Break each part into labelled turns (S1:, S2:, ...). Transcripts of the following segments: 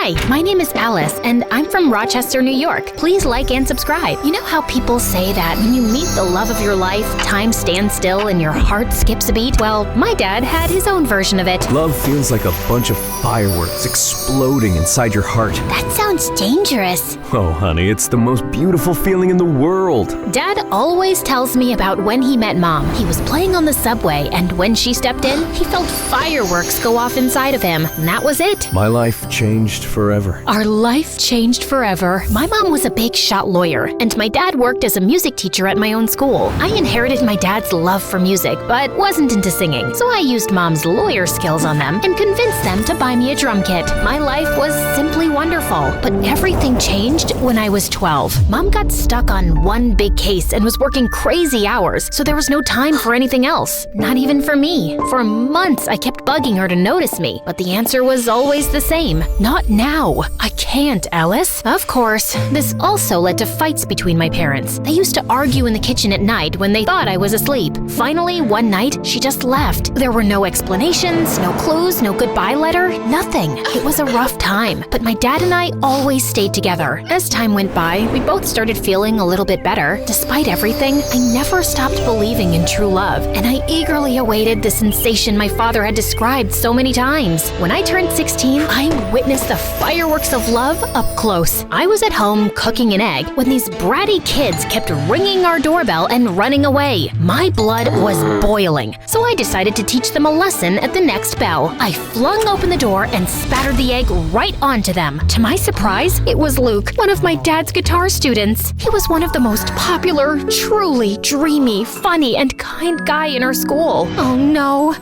S1: Hi, my name is Alice, and I'm from Rochester, New York. Please like and subscribe. You know how people say that when you meet the love of your life, time stands still and your heart skips a beat? Well, my dad had his own version of it.
S2: Love feels like a bunch of fireworks exploding inside your heart.
S1: That sounds dangerous.
S2: Oh, honey, it's the most beautiful feeling in the world.
S1: Dad always tells me about when he met Mom. He was playing on the subway, and when she stepped in, he felt fireworks go off inside of him, and that was it.
S2: My life changed forever.
S1: Our life changed forever. My mom was a big shot lawyer, and my dad worked as a music teacher at my own school. I inherited my dad's love for music, but wasn't into singing, so I used Mom's lawyer skills on them and convinced them to buy me a drum kit. My life was simply wonderful, but everything changed when I was 12. Mom got stuck on one big case and was working crazy hours, so there was no time for anything else. Not even for me. For months, I kept bugging her to notice me, but the answer was always the same. Not now. I can't, Alice. Of course, this also led to fights between my parents. They used to argue in the kitchen at night when they thought I was asleep. Finally, one night, she just left. There were no explanations, no clues, no goodbye letter, nothing. It was a rough time, but my dad and I always stayed together. As time went by, we both started feeling a little bit better. Despite everything, I never stopped believing in true love, and I eagerly awaited the sensation my father had described so many times. When I turned 16, I witnessed the fireworks of love up close. I was at home cooking an egg when these bratty kids kept ringing our doorbell and running away. My blood was boiling, so I decided to teach them a lesson at the next bell. I flung open the door and spattered the egg right onto them. To my surprise, it was Luke, one of my dad's guitar students. He was one of the most popular, truly dreamy, funny, and kind guy in our school. Oh no.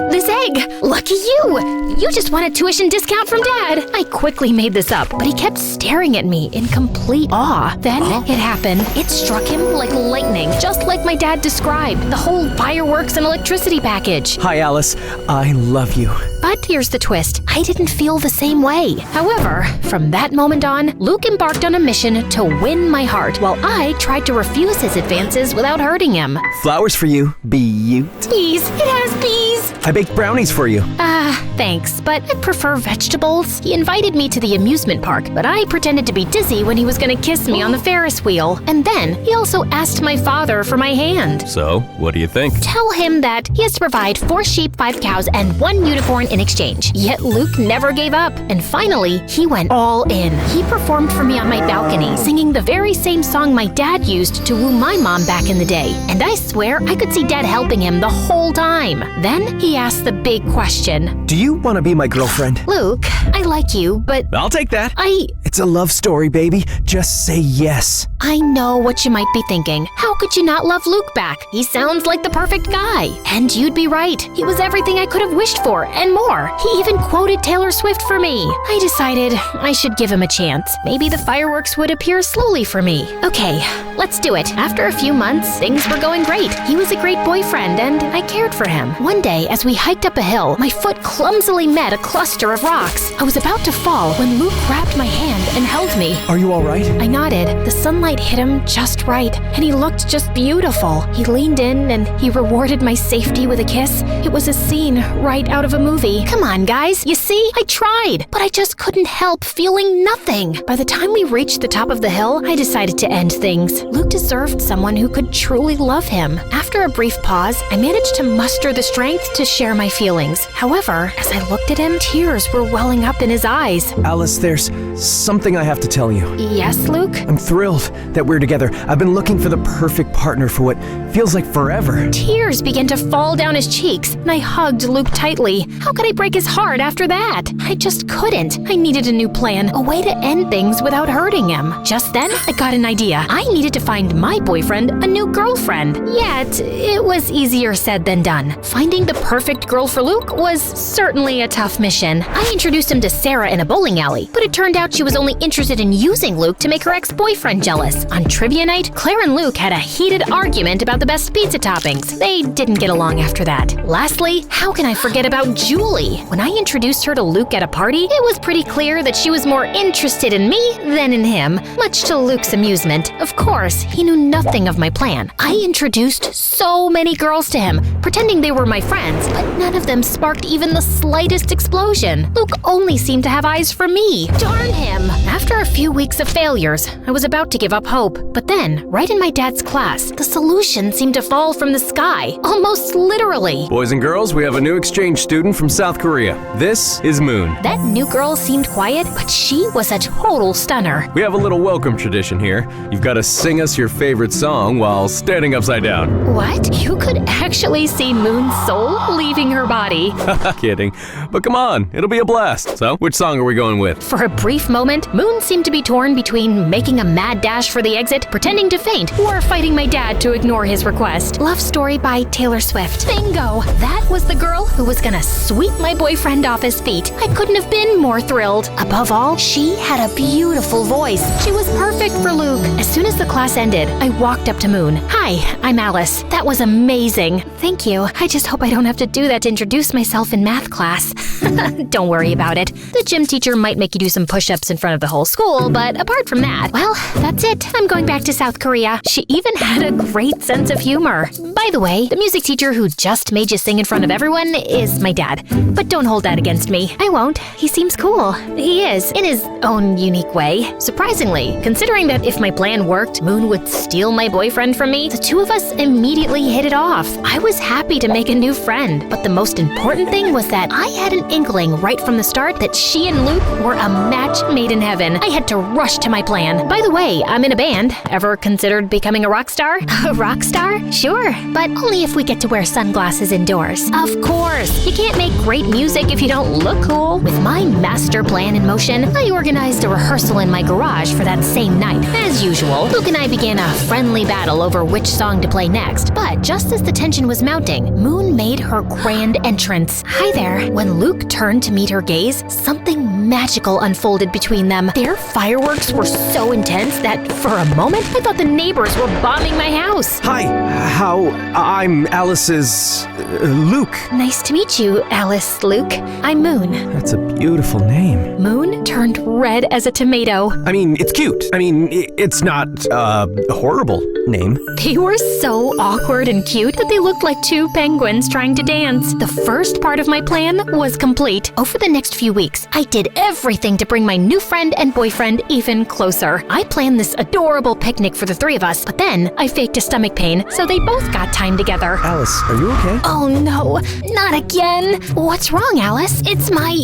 S1: This egg! Lucky you! You just won a tuition discount from Dad! I quickly made this up, but he kept staring at me in complete awe. Then it happened. It struck him like lightning, just like my dad described. The whole fireworks and electricity package.
S2: Hi, Alice. I love you.
S1: But here's the twist. I didn't feel the same way. However, from that moment on, Luke embarked on a mission to win my heart, while I tried to refuse his advances without hurting him.
S2: Flowers for you, beaut.
S1: Bees! It has bees!
S2: I baked brownies for you.
S1: Thanks, but I prefer vegetables. He invited me to the amusement park, but I pretended to be dizzy when he was gonna kiss me on the Ferris wheel. And then he also asked my father for my hand.
S2: So, what do you think?
S1: Tell him that he has to provide 4 sheep, 5 cows, and 1 unicorn in exchange. Yet Luke never gave up, and finally, he went all in. He performed for me on my balcony, singing the very same song my dad used to woo my mom back in the day. And I swear I could see Dad helping him the whole time. Then he asked the big question.
S2: Do you want to be my girlfriend?
S1: Luke, I like you, but
S2: I'll take that.
S1: It's
S2: a love story, baby. Just say yes.
S1: I know what you might be thinking. How could you not love Luke back? He sounds like the perfect guy. And you'd be right. He was everything I could have wished for, and more. He even quoted Taylor Swift for me. I decided I should give him a chance. Maybe the fireworks would appear slowly for me. Okay, let's do it. After a few months, things were going great. He was a great boyfriend, and I cared for him. One day, as we hiked up a hill, my foot clumsily met a cluster of rocks. I was about to fall when Luke grabbed my hand and held me.
S2: Are you all right?
S1: I nodded. The sunlight hit him just right, and he looked just beautiful. He leaned in and he rewarded my safety with a kiss. It was a scene right out of a movie. Come on, guys. You see? I tried, but I just couldn't help feeling nothing. By the time we reached the top of the hill, I decided to end things. Luke deserved someone who could truly love him. After a brief pause, I managed to muster the strength to share my feelings. However, as I looked at him, tears were welling up in his eyes.
S2: Alice, there's something I have to tell you.
S1: Yes, Luke?
S2: I'm thrilled that we're together. I've been looking for the perfect partner for what feels like forever.
S1: Tears began to fall down his cheeks, and I hugged Luke tightly. How could I break his heart after that? I just couldn't. I needed a new plan, a way to end things without hurting him. Just then, I got an idea. I needed to find my boyfriend a new girlfriend. Yet, it was easier said than done. Finding the perfect girl for Luke was certainly a tough mission. I introduced him to Sarah in a bowling alley, but it turned out she was only interested in using Luke to make her ex-boyfriend jealous. On trivia night, Claire and Luke had a heated argument about the best pizza toppings. They didn't get along after that. Lastly, how can I forget about Julie? When I introduced her to Luke at a party, it was pretty clear that she was more interested in me than in him, much to Luke's amusement. Of course, he knew nothing of my plan. I introduced so many girls to him, pretending they were my friends, but none of them sparked even the slightest explosion. Luke only seemed to have eyes for me. Darn him! After a few weeks of failures, I was about to give up hope. But then, right in my dad's class, the solution seemed to fall from the sky, almost literally.
S2: Boys and girls, we have a new exchange student from South Korea. This is Moon.
S1: That new girl seemed quiet, but she was a total stunner.
S2: We have a little welcome tradition here. You've got to sing us your favorite song while standing upside down.
S1: What? You could actually see Moon's soul leaving her body.
S2: Kidding. But come on, it'll be a blast. So, which song are we going with?
S1: For a brief moment, Moon seemed to be torn between making a mad dash for the exit, pretending to faint, or fighting my dad to ignore his request. Love Story by Taylor Swift. Bingo! That was the girl who was gonna sweep my boyfriend off his feet. I couldn't have been more thrilled. Above all, she had a beautiful voice. She was perfect for Luke. As soon as the class ended, I walked up to Moon. Hi, I'm Alice. That was amazing. Thank you. I just hope I don't have to do that to introduce myself in math class. Don't worry about it. The gym teacher might make you do some push-ups in front of the whole school, but apart from that, well, that's it. I'm going back to South Korea. She even had a great sense of humor. By the way, the music teacher who just made you sing in front of everyone is my dad. But don't hold that against me. I won't. He seems cool. He is, in his own unique way. Surprisingly, considering that if my plan worked, Moon would steal my boyfriend from me, the two of us immediately hit it off. I was happy to make a new friend, but the most important thing was that I had an inkling right from the start that she and Luke were a match made in heaven. I had to rush to my plan. By the way, I'm in a band. Ever considered becoming a rock star? A rock star? Sure, but only if we get to wear sunglasses indoors. Of course! You can't make great music if you don't look cool. With my master plan in motion, I organized a rehearsal in my garage for that same night. As usual, Luke and I began a friendly battle over which song to play next, but just as the tension was mounting, Moon made her grand entrance. Hi there. When Luke turned to meet her gaze, something magical unfolded between them. Their fireworks were so intense that, for a moment, I thought the neighbors were bombing my house.
S2: Hi, I'm Alice's Luke.
S1: Nice to meet you, Alice, Luke. I'm Moon.
S2: That's a beautiful name.
S1: Moon turned red as a tomato.
S2: I mean, it's cute. I mean, it's not a horrible name.
S1: They were so awkward and cute that they looked like two penguins trying to dance. The first part of my plan was complete. Over the next few weeks, I did everything to bring my new friend and boyfriend even closer. I planned this adorable picnic for the three of us, but then I faked a stomach pain, so they both got time together.
S2: Alice, are you okay?
S1: Oh no, not again. What's wrong, Alice? It's my,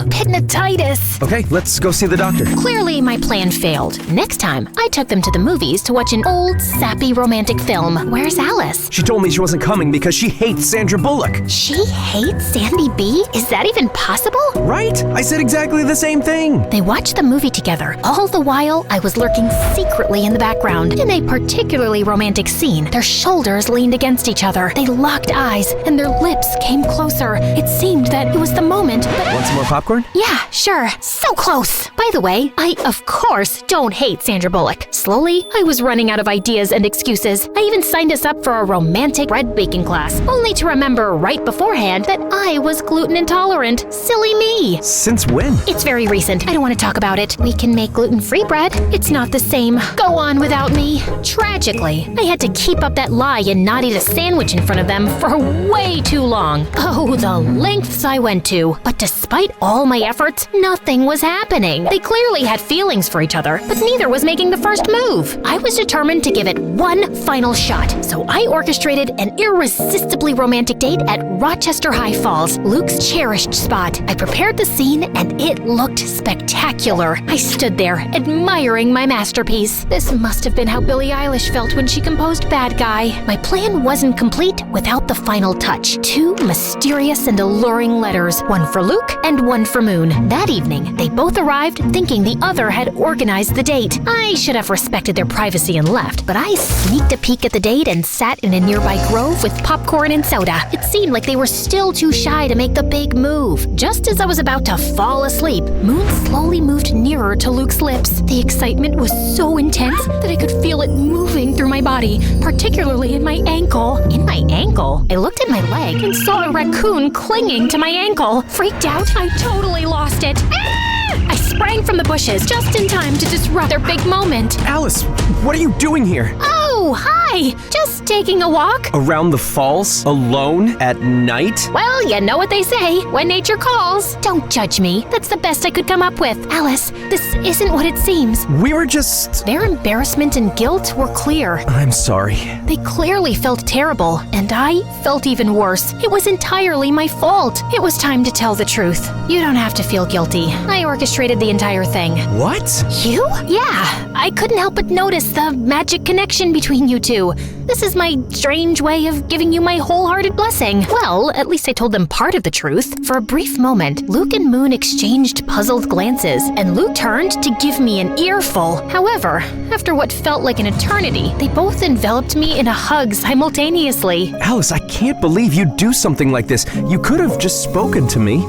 S1: pigmentitis.
S2: Okay, let's go see the doctor.
S1: Clearly, my plan failed. Next time, I took them to the movies to watch an old, sappy romantic film. Where's Alice?
S2: She told me she wasn't coming because she hates Sandra Bullock.
S1: She hates Sandy B? Is that even possible?
S2: Right? I said exactly the same thing.
S1: They watched the movie together. All the while, I was lurking secretly in the background. In a particularly romantic scene, their shoulders leaned against each other. They locked eyes, and their lips came closer. It seemed that it was the moment, but...
S2: Want some more popcorn?
S1: Yeah, sure. So close. By the way, I, of course, don't hate Sandra Bullock. Slowly, I was running out of ideas and excuses. I even signed us up for a romantic bread baking class, only to remember right beforehand that I was gluten intolerant. Silly me.
S2: Since when?
S1: It's very recent. I don't want to talk about it. We can make gluten-free bread. It's not the same. Go on without me. Tragically, I had to keep up that lie and not eat a sandwich in front of them for way too long. Oh, the lengths I went to. But despite all my efforts, nothing was happening. They clearly had feelings for each other, but neither was making the first move. I was determined to give it one final shot, so I orchestrated an irresistibly romantic date at Rochester High Falls, Luke's cherished spot. I prepared the scene, and it looked spectacular. I stood there, admiring my masterpiece. This must have been how Billie Eilish felt when she composed Bad Guy. My plan wasn't complete without the final touch. Two mysterious and alluring letters, one for Luke and one for Moon. That evening, they both arrived thinking the other had organized the date. I should have respected their privacy and left, but I sneaked a peek at the date and sat in a nearby grove with popcorn and soda. It seemed like they were still too shy to make the big move. Just as I was about to fall asleep, Moon slowly moved nearer to Luke's lips. The excitement was so intense that I could feel it moving through my body, particularly in my ankle. In my ankle? I looked at my leg and saw a raccoon clinging to my ankle. Freaked out, I totally lost it. I sprang from the bushes just in time to disrupt their big moment.
S2: Alice, what are you doing here?
S1: Oh, hi! Just taking a walk.
S2: Around the falls? Alone? At night?
S1: Well, you know what they say, when nature calls. Don't judge me. That's the best I could come up with. Alice, this isn't what it seems.
S2: We were just...
S1: Their embarrassment and guilt were clear.
S2: I'm sorry.
S1: They clearly felt terrible, and I felt even worse. It was entirely my fault. It was time to tell the truth. You don't have to feel guilty. I orchestrated the entire thing.
S2: What?
S1: You? Yeah. I couldn't help but notice the magic connection between you two. This is my strange way of giving you my wholehearted blessing. Well, at least I told them part of the truth. For a brief moment, Luke and Moon exchanged puzzled glances, and Luke turned to give me an earful. However, after what felt like an eternity, they both enveloped me in a hug simultaneously.
S2: Alice, I can't believe you'd do something like this. You could have just spoken to me.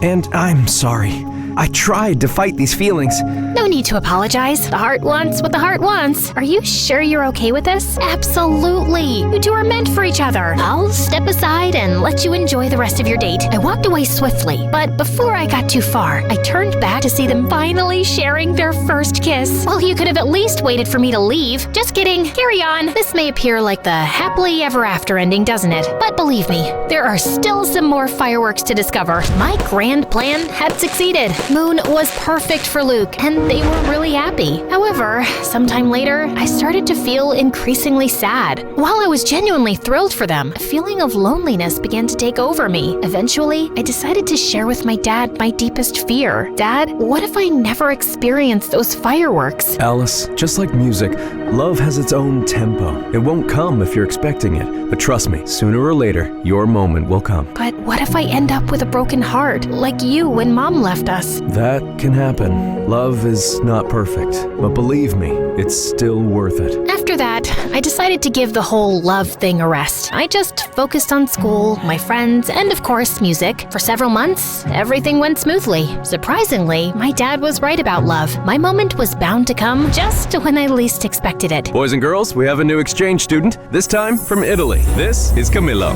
S2: And I'm sorry. I tried to fight these feelings.
S1: No need to apologize. The heart wants what the heart wants. Are you sure you're okay with this? Absolutely. You two are meant for each other. I'll step aside and let you enjoy the rest of your date. I walked away swiftly, but before I got too far, I turned back to see them finally sharing their first kiss. Well, you could have at least waited for me to leave. Just kidding. Carry on. This may appear like the happily ever after ending, doesn't it? But believe me, there are still some more fireworks to discover. My grand plan had succeeded. Moon was perfect for Luke, and they were really happy. However, sometime later, I started to feel increasingly sad. While I was genuinely thrilled for them, a feeling of loneliness began to take over me. Eventually, I decided to share with my dad my deepest fear. Dad, what if I never experienced those fireworks?
S2: Alice, just like music, love has its own tempo. It won't come if you're expecting it. But trust me, sooner or later, your moment will come.
S1: But what if I end up with a broken heart, like you when Mom left us?
S2: That can happen. Love is not perfect, but believe me, it's still worth it.
S1: After that, I decided to give the whole love thing a rest. I just focused on school, my friends, and of course, music. For several months, everything went smoothly. Surprisingly, my dad was right about love. My moment was bound to come just when I least expected it.
S2: Boys and girls, we have a new exchange student, this time from Italy. This is Camillo.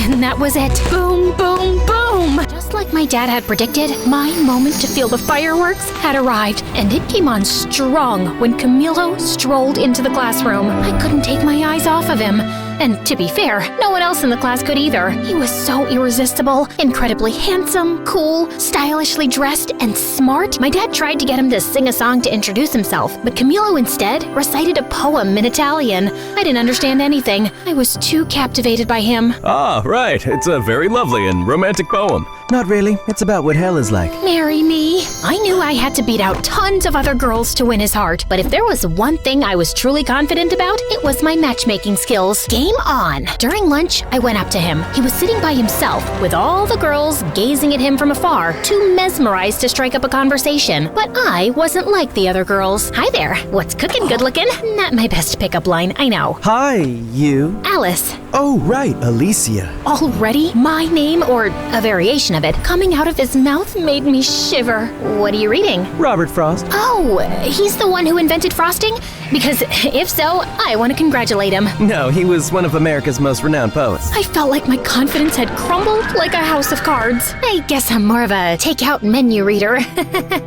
S1: And that was it. Boom, boom, boom! Just like my dad had predicted, my moment to feel the fireworks had arrived, and it came on strong when Camilo strolled into the classroom. I couldn't take my eyes off of him. And to be fair, no one else in the class could either. He was so irresistible, incredibly handsome, cool, stylishly dressed, and smart. My dad tried to get him to sing a song to introduce himself, but Camilo instead recited a poem in Italian. I didn't understand anything. I was too captivated by him.
S2: Ah, right. It's a very lovely and romantic poem.
S3: Not really. It's about what hell is like.
S1: Marry me. I knew I had to beat out tons of other girls to win his heart, but if there was one thing I was truly confident about, it was my matchmaking skills. Game on. During lunch, I went up to him. He was sitting by himself, with all the girls gazing at him from afar, too mesmerized to strike up a conversation. But I wasn't like the other girls. Hi there. What's cooking, good looking? Not my best pickup line, I know.
S3: Hi, you.
S1: Alice.
S3: Oh, right, Alicia.
S1: Already? My name, or a variation of it, coming out of his mouth made me shiver. What are you reading?
S3: Robert Frost.
S1: Oh, he's the one who invented frosting? Because if so, I want to congratulate him.
S3: No, he was one of America's most renowned poets.
S1: I felt like my confidence had crumbled like a house of cards. I guess I'm more of a takeout menu reader.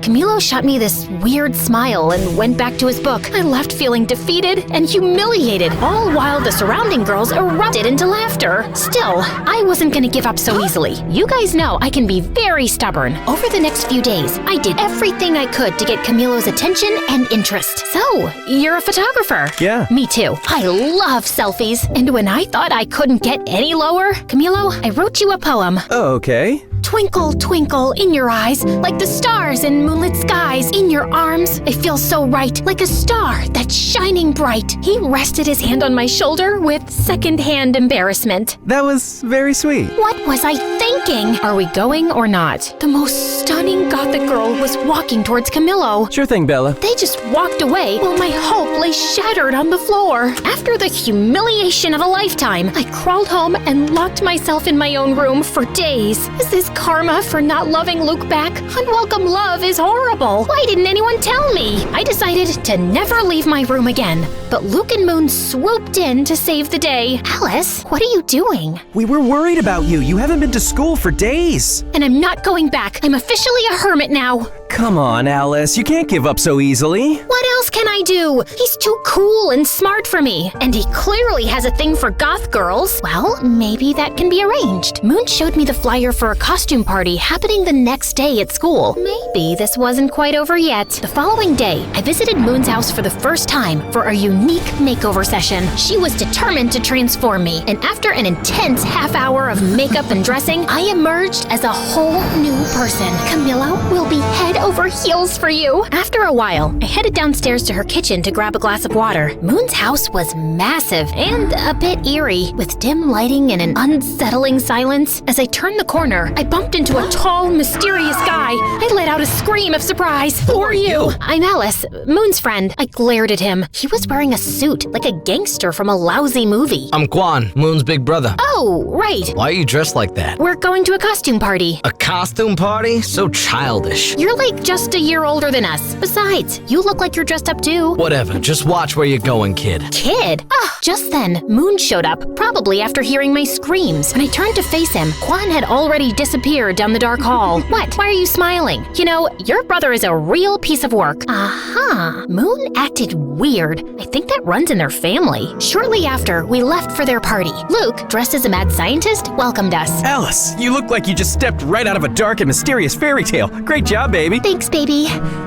S1: Camilo shot me this weird smile and went back to his book. I left feeling defeated and humiliated, all while the surrounding girls erupted into laughter. Still, I wasn't going to give up so easily. You guys know I can be very stubborn. Over the next few days, I did everything I could to get Camilo's attention and interest. So, you're a photographer?
S3: Yeah.
S1: Me too. I love selfies. And when I thought I couldn't get any lower, Camilo, I wrote you a poem.
S3: Oh, okay.
S1: Twinkle, twinkle in your eyes, like the stars in moonlit skies. In your arms, I feel so right, like a star that's shining bright. He rested his hand on my shoulder with second-hand embarrassment.
S3: That was very sweet.
S1: What was I thinking? Are we going or not? The most stunning gothic girl was walking towards Camillo.
S3: Sure thing, Bella.
S1: They just walked away while my hope lay shattered on the floor. After the humiliation of a lifetime, I crawled home and locked myself in my own room for days. Is this karma for not loving Luke back? Unwelcome love is horrible. Why didn't anyone tell me? I decided to never leave my room again. But Luke and Moon swooped in to save the day. Alice, what are you doing?
S2: We were worried about you. You haven't been to school for days.
S1: And I'm not going back. I'm officially a hermit now.
S2: Come on, Alice. You can't give up so easily.
S1: What else can I do? He's too cool and smart for me. And he clearly has a thing for goth girls. Well, maybe that can be arranged. Moon showed me the flyer for a costume party happening the next day at school. Maybe this wasn't quite over yet. The following day, I visited Moon's house for the first time for a unique makeover session. She was determined to transform me. And after an intense half hour of makeup and dressing, I emerged as a whole new person. Camillo will be head over heels for you. After a while, I headed downstairs to her kitchen to grab a glass of water. Moon's house was massive and a bit eerie, with dim lighting and an unsettling silence. As I turned the corner, I bumped into a tall, mysterious guy. I let out a scream of surprise. Who are you? I'm Alice, Moon's friend. I glared at him. He was wearing a suit, like a gangster from a lousy movie.
S4: I'm Quan, Moon's big brother.
S1: Oh, right.
S4: Why are you dressed like that?
S1: We're going to a costume party.
S4: A costume party? So childish.
S1: You're like just a year older than us. Besides, you look like you're dressed up too.
S4: Whatever, just watch where you're going, kid.
S1: Kid? Just then, Moon showed up, probably after hearing my screams. When I turned to face him, Quan had already disappeared down the dark hall. What? Why are you smiling? You know, your brother is a real piece of work. Aha. Moon acted weird. I think that runs in their family. Shortly after, we left for their party. Luke, dressed as a mad scientist, welcomed us.
S2: Alice, you look like you just stepped right out of a dark and mysterious fairy tale. Great job, baby.
S1: Thanks, baby.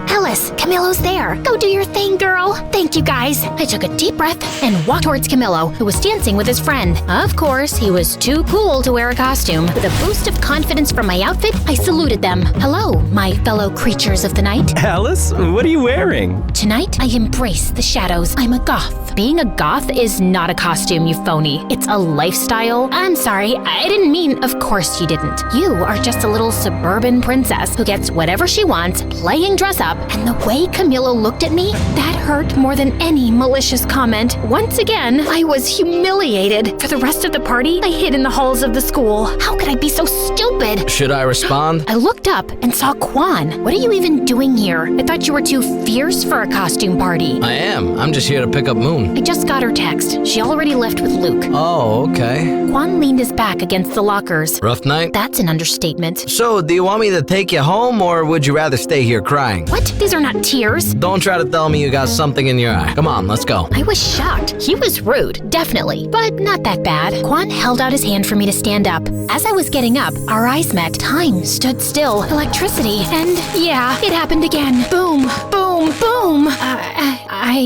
S1: Alice, Camillo's there. Go do your thing, girl. Thank you, guys. I took a deep breath and walked towards Camillo, who was dancing with his friend. Of course, he was too cool to wear a costume. With a boost of confidence from my outfit, I saluted them. Hello, my fellow creatures of the night.
S2: Alice, what are you wearing?
S1: Tonight, I embrace the shadows. I'm a goth. Being a goth is not a costume, you phony. It's a lifestyle. I'm sorry, I didn't mean, of course you didn't. You are just a little suburban princess who gets whatever she wants, playing dress up, and the way Camillo looked at me, that hurt more than any malicious comment. Once again, I was humiliated. For the rest of the party, I hid in the halls of the school. How could I be so stupid?
S4: Should I respond?
S1: I looked up and saw Quan. What are you even doing here? I thought you were too fierce for a costume party.
S4: I am. I'm just here to pick up Moon.
S1: I just got her text. She already left with Luke.
S4: Oh, okay.
S1: Quan leaned his back against the lockers.
S4: Rough night?
S1: That's an understatement.
S4: So, do you want me to take you home, or would you rather stay here crying?
S1: What? These are not tears.
S4: Don't try to tell me you got something in your eye. Come on, let's go.
S1: I was shocked. He was rude, definitely, but not that bad. Quan held out his hand for me to stand up. As I was getting up, our eyes met. Time stood still. Electricity. And yeah, it happened again. Boom, boom, boom.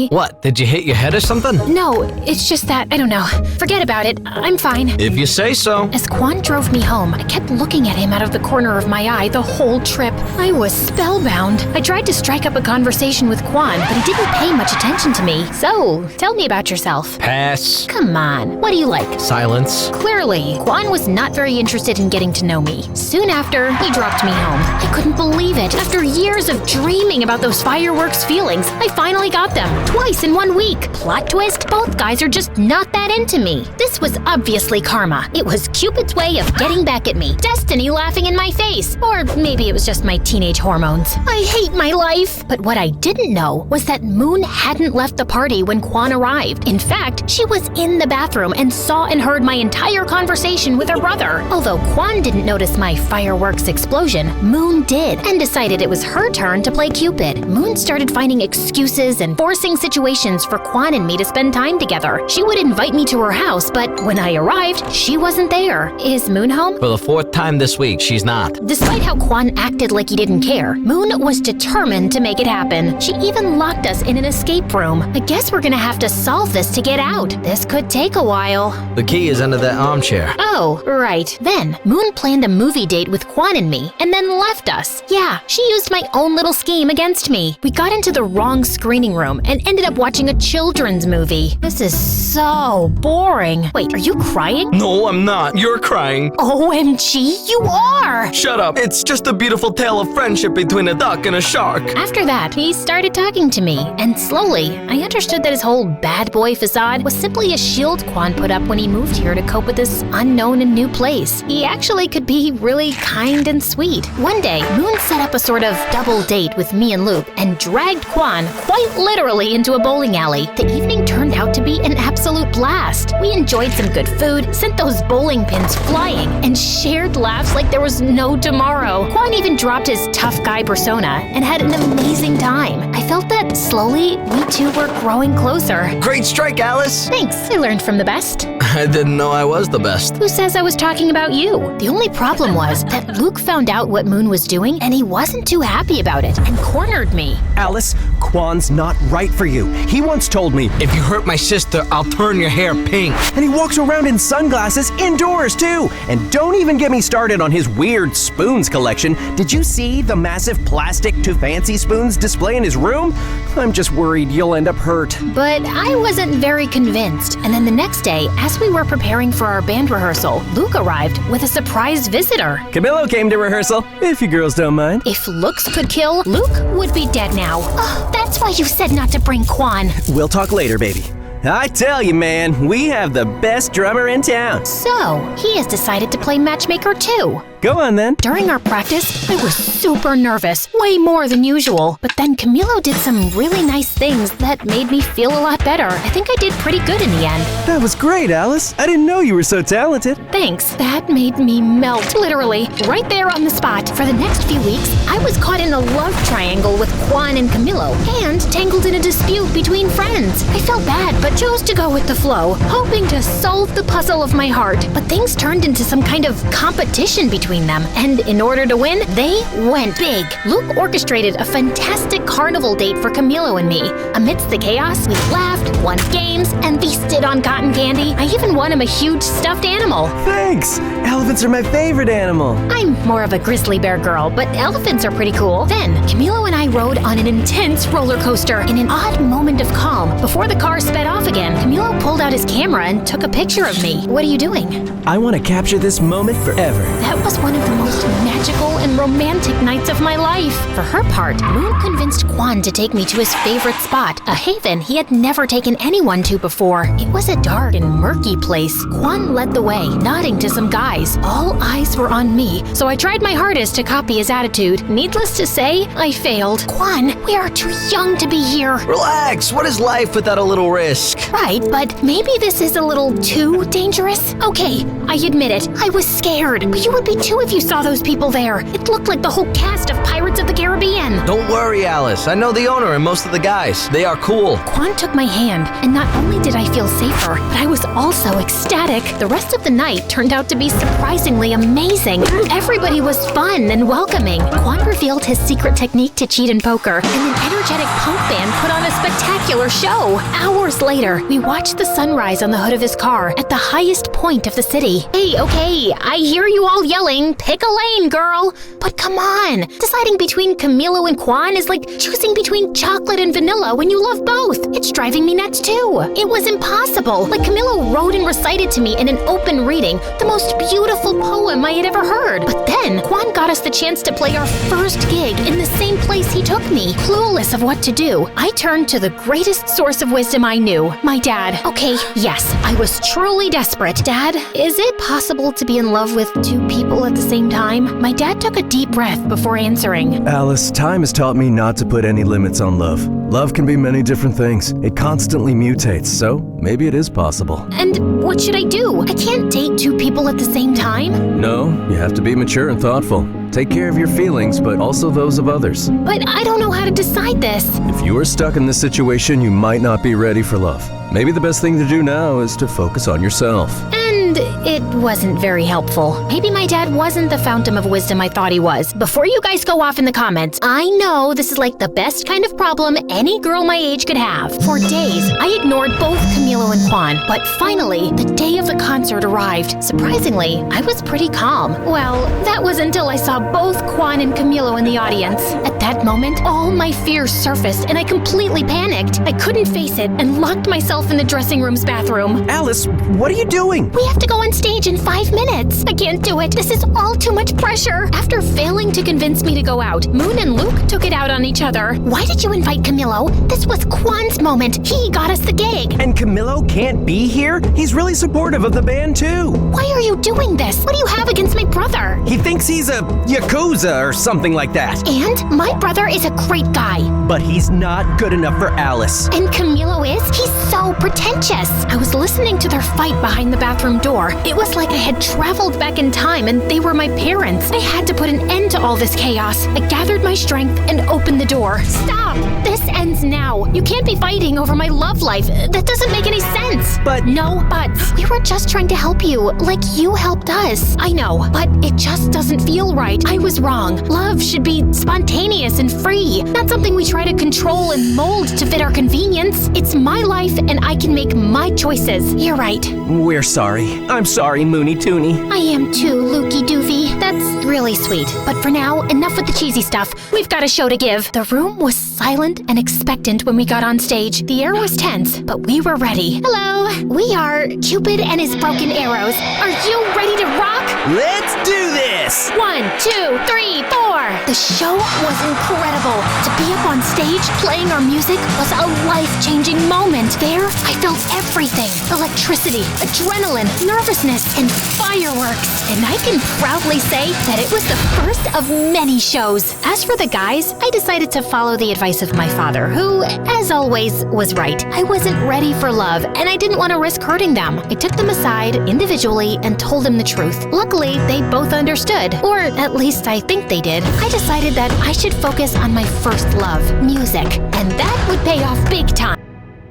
S4: What, did you hit your head or something?
S1: No, it's just that, I don't know. Forget about it. I'm fine.
S4: If you say so.
S1: As Quan drove me home, I kept looking at him out of the corner of my eye the whole trip. I was spellbound. I tried to strike up a conversation with Quan, but he didn't pay much attention to me. So, tell me about yourself.
S4: Pass.
S1: Come on, what do you like?
S4: Silence.
S1: Clearly, Quan was not very interested in getting to know me. Soon after, he dropped me home. I couldn't believe it. After years of dreaming about those fireworks feelings, I finally got them. Twice in 1 week. Plot twist, both guys are just not that into me. This was obviously karma. It was Cupid's way of getting back at me. Destiny laughing in my face. Or maybe it was just my teenage hormones. I hate my life. But what I didn't know was that Moon hadn't left the party when Quan arrived. In fact, she was in the bathroom and saw and heard my entire conversation with her brother. Although Quan didn't notice my fireworks explosion, Moon did, and decided it was her turn to play Cupid. Moon started finding excuses and forcing relaxing situations for Kwan and me to spend time together. She would invite me to her house, but when I arrived, she wasn't there. Is Moon home?
S4: For the 4th time this week, she's not.
S1: Despite how Kwan acted like he didn't care, Moon was determined to make it happen. She even locked us in an escape room. I guess we're gonna have to solve this to get out. This could take a while.
S4: The key is under that armchair.
S1: Oh, right. Then, Moon planned a movie date with Kwan and me, and then left us. Yeah, she used my own little scheme against me. We got into the wrong screening room and ended up watching a children's movie. This is so boring. Wait, are you crying?
S4: No, I'm not. You're crying.
S1: OMG, you are!
S4: Shut up. It's just a beautiful tale of friendship between a duck and a shark.
S1: After that, he started talking to me, and slowly, I understood that his whole bad boy facade was simply a shield Kwan put up when he moved here to cope with this unknown and new place. He actually could be really kind and sweet. One day, Moon set up a sort of double date with me and Luke and dragged Kwan quite literally into a bowling alley. The evening turned out to be an absolute blast. We enjoyed some good food, sent those bowling pins flying, and shared laughs like there was no tomorrow. Kwan even dropped his tough guy persona and had an amazing time. I felt that slowly, we two were growing closer.
S4: Great strike, Alice.
S1: Thanks, I learned from the best.
S4: I didn't know I was the best.
S1: Who says I was talking about you? The only problem was that Luke found out what Moon was doing and he wasn't too happy about it and cornered me.
S2: Alice, Kwan's not right for you. He once told me,
S4: If you hurt my sister, I'll turn your hair pink.
S2: and he walks around in sunglasses indoors too. And don't even get me started on his weird spoons collection. Did you see the massive plastic to fancy spoons display in his room? I'm just worried you'll end up hurt.
S1: But I wasn't very convinced. And then the next day, as we were preparing for our band rehearsal, Luke arrived with a surprise visitor.
S3: Camilo came to rehearsal, if you girls don't mind.
S1: If looks could kill, Luke would be dead now. Oh, that's why you said not to bring Kwan.
S3: We'll talk later, baby. I tell you, man, we have the best drummer in town.
S1: So, he has decided to play matchmaker too.
S3: Go on then.
S1: During our practice, I was super nervous, way more than usual. But then Camilo did some really nice things that made me feel a lot better. I think I did pretty good in the end.
S3: That was great, Alice. I didn't know you were so talented.
S1: Thanks. That made me melt, literally, right there on the spot. For the next few weeks, I was caught in a love triangle with Kwan and Camilo, and tangled in a dispute between friends. I felt bad, but chose to go with the flow, hoping to solve the puzzle of my heart. But things turned into some kind of competition between them, and in order to win, they went big. Luke orchestrated a fantastic carnival date for Camilo and me. Amidst the chaos, we laughed, won games, and feasted on cotton candy. I even won him a huge stuffed animal.
S3: Thanks. Elephants are my favorite animal.
S1: I'm more of a grizzly bear girl, but elephants are pretty cool. Then, Camilo and I rode on an intense roller coaster in an odd moment of calm. Before the car sped off again, Camilo pulled out his camera and took a picture of me. What are you doing?
S3: I want to capture this moment forever.
S1: That was one of the most magical and romantic nights of my life. For her part, Moon convinced Kwan to take me to his favorite spot, a haven he had never taken anyone to before. It was a dark and murky place. Kwan led the way, nodding to some guys. All eyes were on me, so I tried my hardest to copy his attitude. Needless to say, I failed. Kwan, we are too young to be here.
S4: Relax. What is life without a little risk?
S1: Right, but maybe this is a little too dangerous? Okay, I admit it. I was scared, but you would be too if you saw those people there. It looked like the whole cast of Pirates of the Caribbean.
S4: Don't worry, Alice. I know the owner and most of the guys. They are cool.
S1: Kwan took my hand, and not only did I feel safer, but I was also ecstatic. The rest of the night turned out to be surprisingly amazing. Everybody was fun and welcoming. Kwan revealed his secret technique to cheat in poker, and an energetic punk band put on a spectacular show. Hours later, we watched the sunrise on the hood of his car at the highest point of the city. Hey, okay, I hear you all yelling, pick a lane, girl. But come on, deciding between Camilo and Kwan is like choosing between chocolate and vanilla when you love both. It's driving me nuts too. It was impossible. Like Camilo wrote and recited to me in an open reading the most beautiful poem I had ever heard. But then Kwan got us the chance to play our first gig in the same place he took me. Clueless of what to do, I turned to the greatest source of wisdom I knew, my dad. Okay, yes, I was truly desperate. Dad, is it possible to be in love with two people at the same time? My dad took a deep breath before answering.
S3: Alice, time has taught me not to put any limits on love. Love can be many different things. It constantly mutates, so maybe it is possible.
S1: And what should I do? I can't date two people at the same time.
S3: No, you have to be mature and thoughtful. Take care of your feelings, but also those of others.
S1: But I don't know how to decide this.
S3: If you are stuck in this situation, you might not be ready for love. Maybe the best thing to do now is to focus on yourself.
S1: And it wasn't very helpful. Maybe my dad wasn't the fountain of wisdom I thought he was. Before you guys go off in the comments, I know this is like the best kind of problem any girl my age could have. For days, I ignored both Camilo and Quan, but finally, the day of the concert arrived. Surprisingly, I was pretty calm. Well, that was until I saw both Quan and Camilo in the audience. At that moment, all my fears surfaced and I completely panicked. I couldn't face it and locked myself in the dressing room's bathroom.
S2: Alice, what are you doing?
S1: We have to go on stage in 5 minutes. I can't do it. This is all too much pressure. After failing to convince me to go out, Moon and Luke took it out on each other. Why did you invite Camilo? This was Quan's moment. He got us the gig.
S2: And Camilo can't be here? He's really supportive of the band too.
S1: Why are you doing this? What do you have against my brother?
S2: He thinks he's a Yakuza or something like that.
S1: And my brother is a great guy.
S2: But he's not good enough for Alice.
S1: And Camilo is? He's so pretentious. I was listening to their fight behind the bathroom door. It was like I had traveled back in time and they were my parents. I had to put an end to all this chaos. I gathered my strength and opened the door. Stop! This ends now. You can't be fighting over my love life. That doesn't make any sense.
S2: But
S1: no buts. We were just trying to help you, like you helped us. I know, but it just doesn't feel right. I was wrong. Love should be spontaneous and free, not something we try to control and mold to fit our convenience. It's my life and I can make my choices. You're right.
S2: we're sorry. I'm sorry, Moony Toony.
S1: I am too, Lukey Doofy. That's really sweet. But for now, enough with the cheesy stuff. We've got a show to give. The room was silent and expectant when we got on stage. The air was tense, but we were ready. Hello, we are Cupid and his broken arrows. Are you ready to rock?
S2: Let's do this!
S1: 1, 2, 3, 4. The show was incredible. To be up on stage playing our music was a life-changing moment. There, I felt everything. Electricity, adrenaline, nervousness, and fireworks. And I can proudly say that it was the first of many shows. As for the guys, I decided to follow the advice of my father, who, as always, was right. I wasn't ready for love, and I didn't want to risk hurting them. I took them aside individually and told them the truth. Luckily, they both understood, or at least I think they did. I decided that I should focus on my first love, music, and that would pay off big time.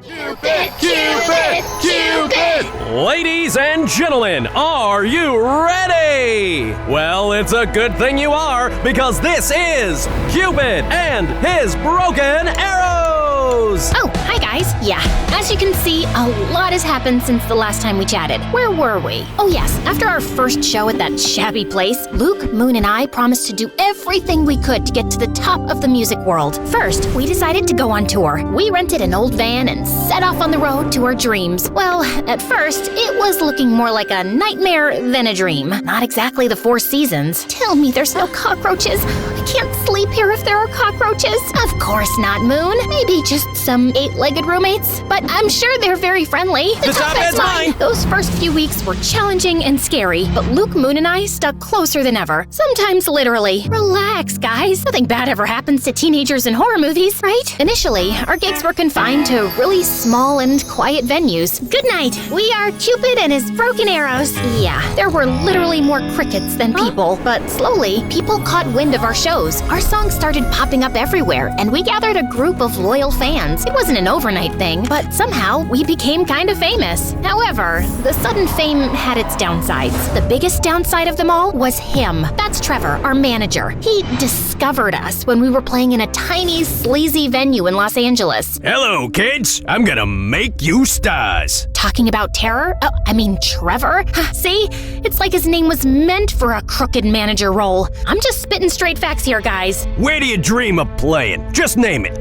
S5: Cupid! Cupid! Cupid!
S6: Ladies and gentlemen, are you ready? Well, it's a good thing you are, because this is Cupid and his broken arrows!
S1: Oh, hi guys. Yeah, as you can see, a lot has happened since the last time we chatted. Where were we? Oh yes, after our first show at that shabby place, Luke, Moon, and I promised to do everything we could to get to the top of the music world. First, we decided to go on tour. We rented an old van and set off on the road to our dreams. Well, at first, it was looking more like a nightmare than a dream. Not exactly the Four Seasons. Tell me there's no cockroaches. I can't sleep here if there are cockroaches. Of course not, Moon. Maybe just some 8-legged roommates, but I'm sure they're very friendly.
S2: The top is mine.
S1: Those first few weeks were challenging and scary, but Luke, Moon, and I stuck closer than ever. Sometimes literally. Relax, guys. Nothing bad ever happens to teenagers in horror movies, right? Initially, our gigs were confined to really small and quiet venues. Good night. We are Cupid and his broken arrows. Yeah, there were literally more crickets than people, but slowly, people caught wind of our shows. Our songs started popping up everywhere, and we gathered a group of loyal fans. It wasn't an overnight thing, but somehow we became kind of famous. However, the sudden fame had its downsides. The biggest downside of them all was him. That's Trevor, our manager. He discovered us when we were playing in a tiny, sleazy venue in Los Angeles.
S6: Hello, kids. I'm gonna make you stars.
S1: Talking about terror? Oh, I mean Trevor? See? It's like his name was meant for a crooked manager role. I'm just spitting straight facts here, guys.
S6: Where do you dream of playing? Just name it.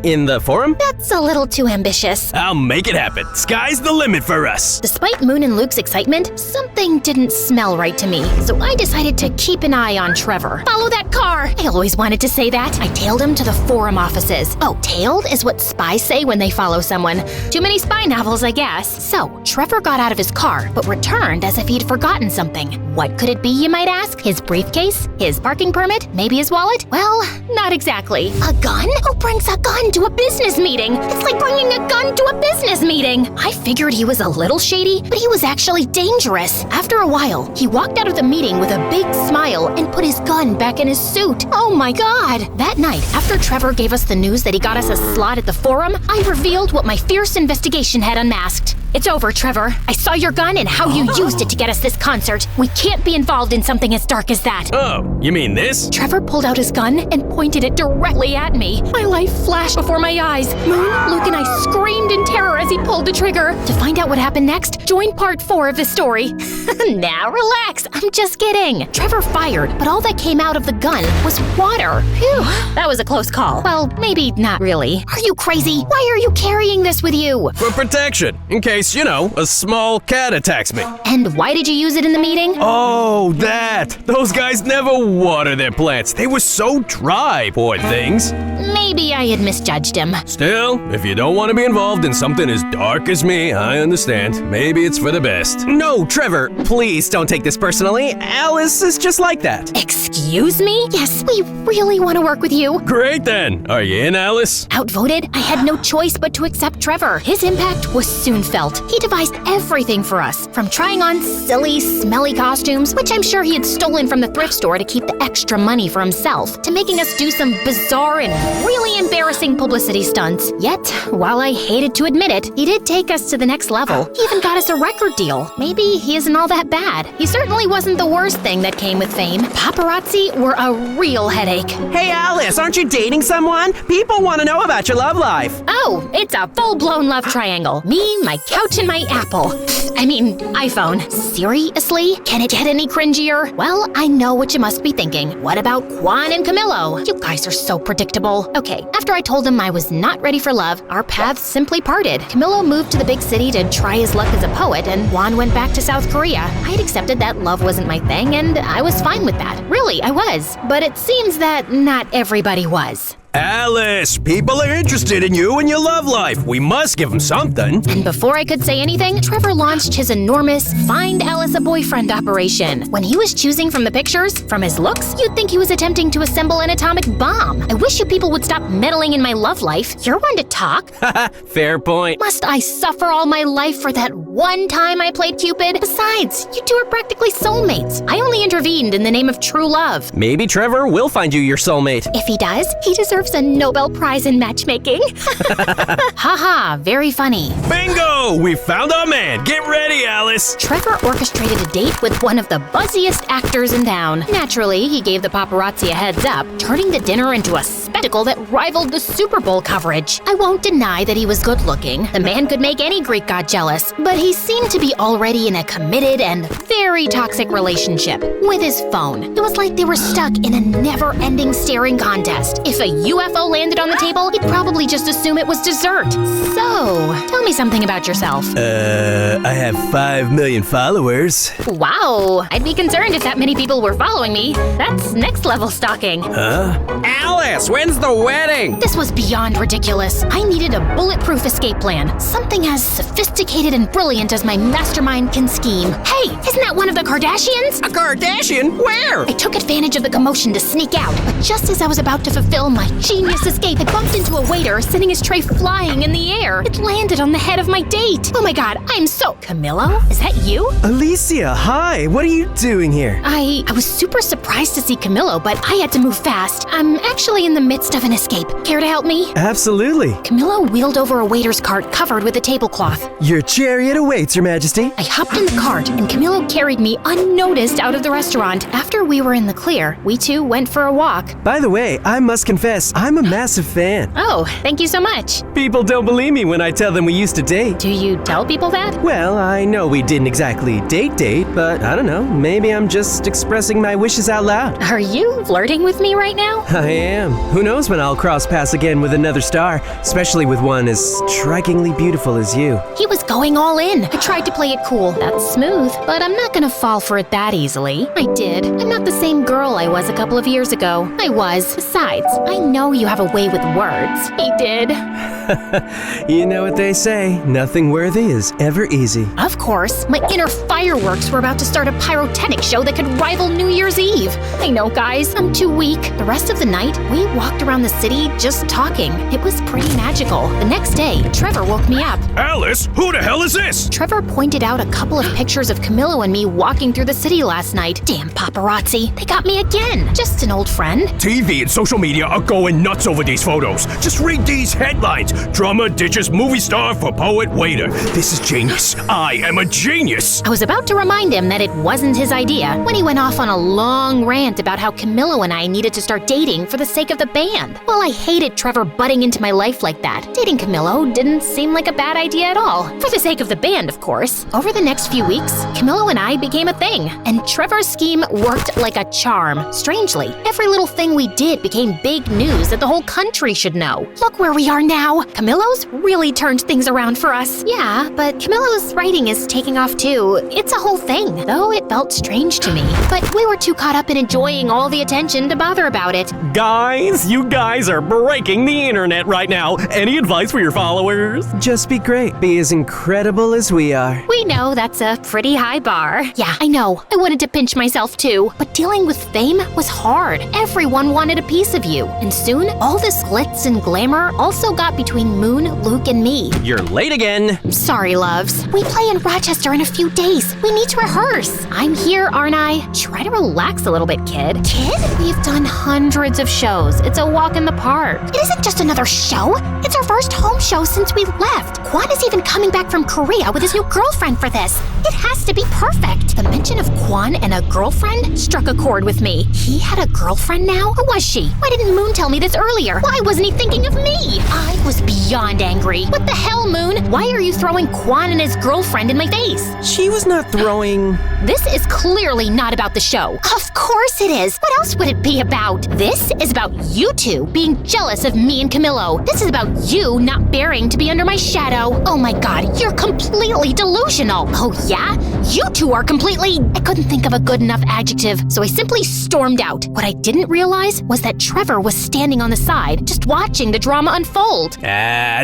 S2: In the forum?
S1: That's a little too ambitious.
S6: I'll make it happen. Sky's the limit for us.
S1: Despite Moon and Luke's excitement, something didn't smell right to me, so I decided to keep an eye on Trevor. Follow that car! I always wanted to say that. I tailed him to the forum offices. Oh, tailed is what spies say when they follow someone. Too many spy novels, I guess. us. So, Trevor got out of his car, but returned as if he'd forgotten something. What could it be, you might ask? His briefcase? His parking permit? Maybe his wallet? Well, not exactly. A gun? Who brings a gun to a business meeting? It's like bringing a gun to a business meeting. I figured he was a little shady, but he was actually dangerous. After a while, he walked out of the meeting with a big smile and put his gun back in his suit. Oh my God! That night, after Trevor gave us the news that he got us a slot at the forum, I revealed what my fierce investigation had unmasked. It's over, Trevor. I saw your gun and how you used it to get us this concert. We can't be involved in something as dark as that.
S6: Oh, you mean this?
S1: Trevor pulled out his gun and pointed it directly at me. My life flashed before my eyes. Moon, Luke, and I screamed in terror as he pulled the trigger. To find out what happened next, join part 4 of this story. Now relax, I'm just kidding. Trevor fired, but all that came out of the gun was water. Phew, that was a close call. Well, maybe not really. Are you crazy? Why are you carrying this with you?
S6: For protection, in case, a small cat attacks me.
S1: And why did you use it in the meeting?
S6: Oh, that! Those guys never water their plants. They were so dry, poor things.
S1: Maybe I had misjudged him.
S6: Still, if you don't want to be involved in something as dark as me, I understand. Maybe it's for the best.
S2: No, Trevor, please don't take this personally. Alice is just like that.
S1: Excuse me? Yes, we really want to work with you.
S6: Great then. Are you in, Alice?
S1: Outvoted, I had no choice but to accept Trevor. His impact was soon felt. He devised everything for us, from trying on silly, smelly costumes, which I'm sure he had stolen from the thrift store to keep the extra money for himself, to making us do some bizarre and really embarrassing publicity stunts. Yet, while I hated to admit it, he did take us to the next level. He even got us a record deal. Maybe he isn't all that bad. He certainly wasn't the worst thing that came with fame. Paparazzi were a real headache.
S2: Hey, Alice, aren't you dating someone? People want to know about your love life.
S1: Oh, it's a full-blown love triangle. Me, my couch, and my Apple. I mean, iPhone. Seriously? Can it get any cringier? Well, I know what you must be thinking. What about Juan and Camilo? You guys are so predictable. Okay, after I told him I was not ready for love, our paths simply parted. Camilo moved to the big city to try his luck as a poet, and Juan went back to South Korea. I had accepted that love wasn't my thing, and I was fine with that. Really, I was. But it seems that not everybody was.
S6: Alice, people are interested in you and your love life. We must give them something.
S1: And before I could say anything, Trevor launched his enormous Find Alice a Boyfriend operation. When he was choosing from the pictures, from his looks, you'd think he was attempting to assemble an atomic bomb. I wish you people would stop meddling in my love life. You're one to talk.
S2: Fair point.
S1: Must I suffer all my life for that one time I played Cupid? Besides, you two are practically soulmates. I only intervened in the name of true love.
S2: Maybe Trevor will find you your soulmate.
S1: If he does, he deserves a Nobel Prize in matchmaking. Haha, very funny.
S6: Bingo! We found our man. Get ready, Alice.
S1: Trevor orchestrated a date with one of the buzziest actors in town. Naturally, he gave the paparazzi a heads up, turning the dinner into a spectacle that rivaled the Super Bowl coverage. I won't deny that he was good looking. The man could make any Greek god jealous, but he seemed to be already in a committed and very toxic relationship with his phone. It was like they were stuck in a never-ending staring contest. If a UFO landed on the table, he'd probably just assume it was dessert. So, tell me something about yourself.
S3: I have 5 million followers.
S1: Wow, I'd be concerned if that many people were following me. That's next level stalking.
S2: Alice, when's the wedding?
S1: This was beyond ridiculous. I needed a bulletproof escape plan. Something as sophisticated and brilliant as my mastermind can scheme. Hey, isn't that one of the Kardashians?
S2: A Kardashian? Where?
S1: I took advantage of the commotion to sneak out, but just as I was about to fulfill my genius escape, I bumped into a waiter sending his tray flying in the air. It landed on the head of my date. Oh my god, I'm so... Camilo? Is that you?
S2: Alicia, hi. What are you doing here?
S1: I was super surprised to see Camilo, but I had to move fast. I'm actually in the midst of an escape. Care to help me?
S2: Absolutely.
S1: Camilo wheeled over a waiter's cart covered with a tablecloth.
S2: Your chariot awaits, Your Majesty.
S1: I hopped in the cart, and Camilo carried me unnoticed out of the restaurant. After we were in the clear, we two went for a walk.
S2: By the way, I must confess, I'm a massive fan.
S1: Oh, thank you so much.
S2: People don't believe me when I tell them we used to date.
S1: Do you tell people that?
S2: Well, I know we didn't exactly date, but I don't know, maybe I'm just expressing my wishes out loud.
S1: Are you flirting with me right now?
S2: I am. Who knows when I'll cross paths again with another star, especially with one as strikingly beautiful as you.
S1: He was going all in. I tried to play it cool. That's smooth, but I'm not gonna fall for it that easily. I did. I'm not the same girl I was a couple of years ago. I was. Besides, I know you have a way with words. He did.
S2: You know what they say, nothing worthy is ever easy.
S1: Of course, my inner fireworks were about to start a pyrotechnic show that could rival New Year's Eve. I know, guys, I'm too weak. The rest of the night, we walked around the city just talking. It was pretty magical. The next day, Trevor woke me up.
S5: Alice, who the hell is this?
S1: Trevor pointed out a couple of pictures of Camillo and me walking through the city last night. Damn paparazzi, they got me again. Just an old friend.
S5: TV and social media are going nuts over these photos. Just read these headlines. Drummer ditches movie star for poet waiter. This is genius. I am a genius.
S1: I was about to remind him that it wasn't his idea when he went off on a long rant about how Camillo and I needed to start dating for the sake of the band. Well, I hated Trevor butting into my life like that. Dating Camillo didn't seem like a bad idea at all. For the sake of the band, of course. Over the next few weeks, Camillo and I became a thing, and Trevor's scheme worked like a charm. Strangely, every little thing we did became big news that the whole country should know. Look where we are now. Camillo's really turned things around for us. Yeah, but Camillo's writing is taking off too. It's a whole thing, though it felt strange to me. But we were too caught up in enjoying all the attention to bother about it.
S6: Guys, you guys are breaking the internet right now. Any advice for your followers?
S2: Just be great. Be as incredible as we are.
S1: We know that's a pretty high bar. Yeah, I know. I wanted to pinch myself too. But dealing with fame was hard. Everyone wanted a piece of you. And soon, all this glitz and glamour also got between Moon, Luke, and me.
S6: You're late again.
S1: Sorry, loves. We play in Rochester in a few days. We need to rehearse. I'm here, aren't I? Try to relax a little bit, kid. Kid? We've done hundreds of shows. It's a walk in the park. It isn't just another show. It's our first home show since we left. Quan is even coming back from Korea with his new girlfriend for this. It has to be perfect. The mention of Quan and a girlfriend struck a chord with me. He had a girlfriend now? Who was she? Why didn't Moon tell me this earlier? Why wasn't he thinking of me? I was beyond angry. What the hell, Moon? Why are you throwing Quan and his girlfriend in my face?
S2: She was not throwing...
S1: This is clearly not about the show. Of course it is. What else would it be about? This is about you two being jealous of me and Camillo. This is about you not bearing to be under my shadow. Oh my god, you're completely delusional. Oh yeah? You two are completely... I couldn't think of a good enough adjective, so I simply stormed out. What I didn't realize was that Trevor was standing on the side, just watching the drama unfold.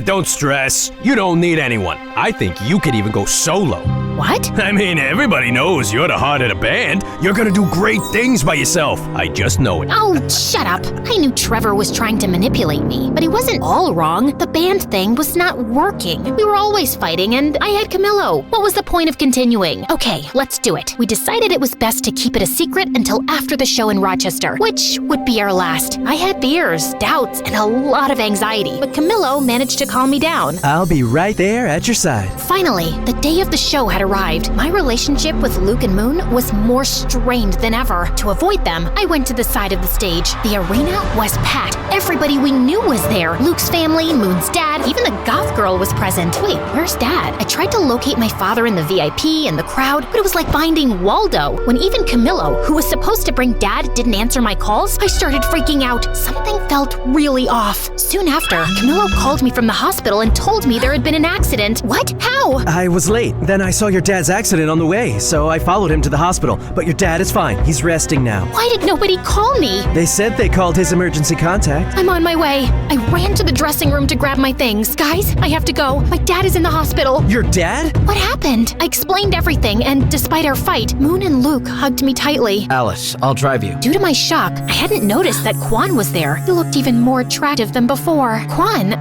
S5: Don't stress. You don't need anyone. I think you could even go solo.
S1: What?
S5: I mean, everybody knows you're the heart of the band. You're gonna do great things by yourself. I just know it.
S1: Oh, shut up. I knew Trevor was trying to manipulate me, but he wasn't all wrong. The band thing was not working. We were always fighting, and I had Camillo. What was the point of continuing? Okay, let's do it. We decided it was best to keep it a secret until after the show in Rochester, which would be our last. I had fears, doubts, and a lot of anxiety, but Camillo managed to calm me down.
S2: I'll be right there at your side.
S1: Finally, the day of the show had arrived. My relationship with Luke and Moon was more strained than ever. To avoid them, I went to the side of the stage. The arena was packed. Everybody we knew was there. Luke's family, Moon's dad, even the goth girl was present. Wait, where's Dad? I tried to locate my father in the VIP and the crowd, but it was like finding Waldo. When even Camillo, who was supposed to bring Dad, didn't answer my calls, I started freaking out. Something felt really off. Soon after, Camillo called me from the hospital and told me there had been an accident. What? How?
S2: I was late. Then I saw your dad's accident on the way, so I followed him to the hospital. But your dad is fine. He's resting now.
S1: Why did nobody call me?
S2: They said they called his emergency contact.
S1: I'm on my way. I ran to the dressing room to grab my things. Guys, I have to go. My dad is in the hospital.
S2: Your dad?
S1: What happened? I explained everything, and despite our fight, Moon and Luke hugged me tightly.
S4: Alice, I'll drive you.
S1: Due to my shock, I hadn't noticed that Quan was there. He looked even more attractive than before. Quan,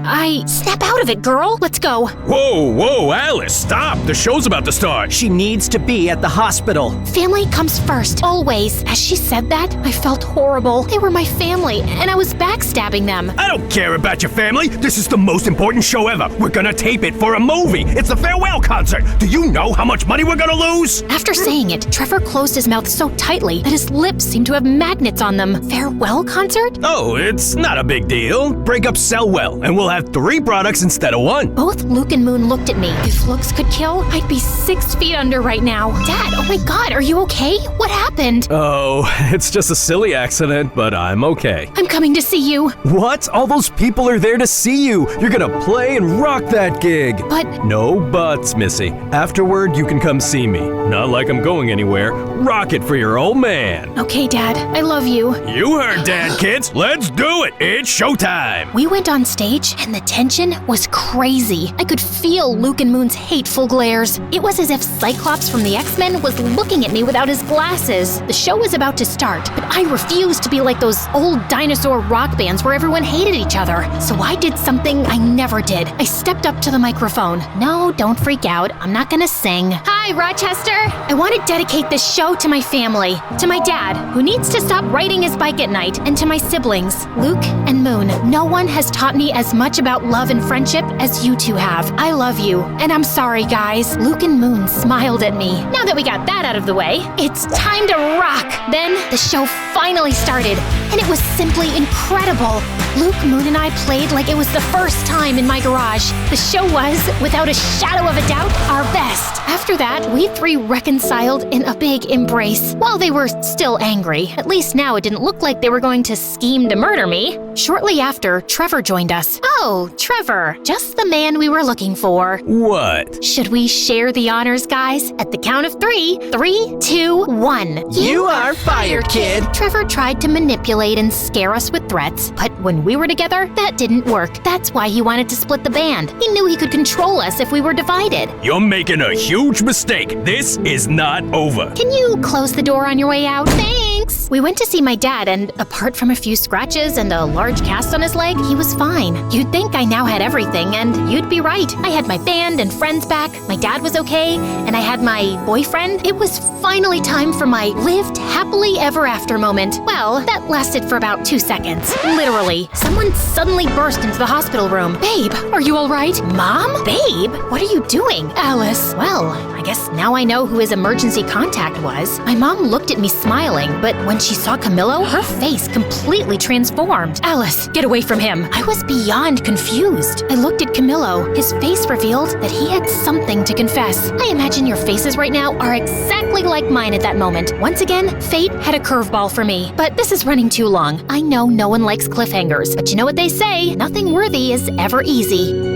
S1: Snap out of it, girl. Let's go.
S5: Whoa, Alice, stop. The show's about to start.
S2: She needs to be at the hospital.
S1: Family comes first, always. As she said that, I felt horrible. They were my family, and I was backstabbing them.
S5: I don't care about your family. This is the most important show ever. We're gonna tape it for a movie. It's the farewell concert. Do you know how much money we're gonna lose?
S1: After saying it, Trevor closed his mouth so tightly that his lips seemed to have magnets on them. Farewell concert?
S5: Oh, it's not a big deal. Breakups sell well, and we'll have 3 products instead of 1.
S1: Both Luke and Moon looked at me. If looks could kill, I'd be 6 feet under right now. Dad, oh my God, are you okay? What happened?
S6: Oh, it's just a silly accident, but I'm okay.
S1: I'm coming to see you.
S3: What? All those people are there to see you. You're gonna play and rock that gig.
S1: But
S6: No buts, Missy. Afterward, you can come see me. Not like I'm going anywhere. Rock it for your old man.
S1: okay, Dad, I love you.
S5: You heard Dad, kids. Let's do it. It's showtime.
S1: We went on stage and the tension was crazy. I could feel Luke and Moon's hateful glares. It was as if Cyclops from the X-Men was looking at me without his glasses. The show was about to start, but I refused to be like those old dinosaur rock bands where everyone hated each other. So I did something I never did. I stepped up to the microphone. No, don't freak out. I'm not gonna sing. Hi, Rochester. I want to dedicate this show to my family, to my dad, who needs to stop riding his bike at night, and to my siblings, Luke and Moon. No one has taught me as much about love and friendship as you two have. I love you, and I'm sorry, guys. Luke and Moon smiled at me. Now that we got that out of the way, it's time to rock. Then the show finally started, and it was simply incredible. Luke, Moon, and I played like it was the first time in my garage. The show was, without a shadow of a doubt, our best. After that, we three reconciled in a big embrace. While they were still angry, at least now it didn't look like they were going to scheme to murder me. Shortly after, Trevor joined us. Oh, Trevor, just the man we were looking for.
S5: What?
S1: Should we share the honors, guys? At the count of 3. 3, 2, 1.
S2: You are fired, kid.
S1: Trevor tried to manipulate and scare us with threats, but when we were together, that didn't work. That's why he wanted to split the band. He knew he could control us if we were divided.
S5: You're making a huge mistake. This is not over.
S1: Can you close the door on your way out? Thanks! We went to see my dad, and apart from a few scratches and a large cast on his leg, he was fine. You'd think I now had everything, and you'd be right. I had my band and friends back, my dad was okay, and I had my boyfriend. It was finally time for my lived happily ever after moment. Well, that lasted for about 2 seconds. Literally. Someone suddenly burst into the hospital room. Babe, are you all right? Mom? Babe, what are you doing? Alice. Well, I guess now I know who his emergency contact was. My mom looked at me smiling, but when she saw Camillo, her face completely transformed. Alice, get away from him. I was beyond confused. I looked at Camillo. His face revealed that he had something to confess. I imagine your faces right now are exactly like mine at that moment. Once again, fate had a curveball for me. But this is running too long. I know no one likes cliffhangers, but you know what they say, nothing worthy is ever easy.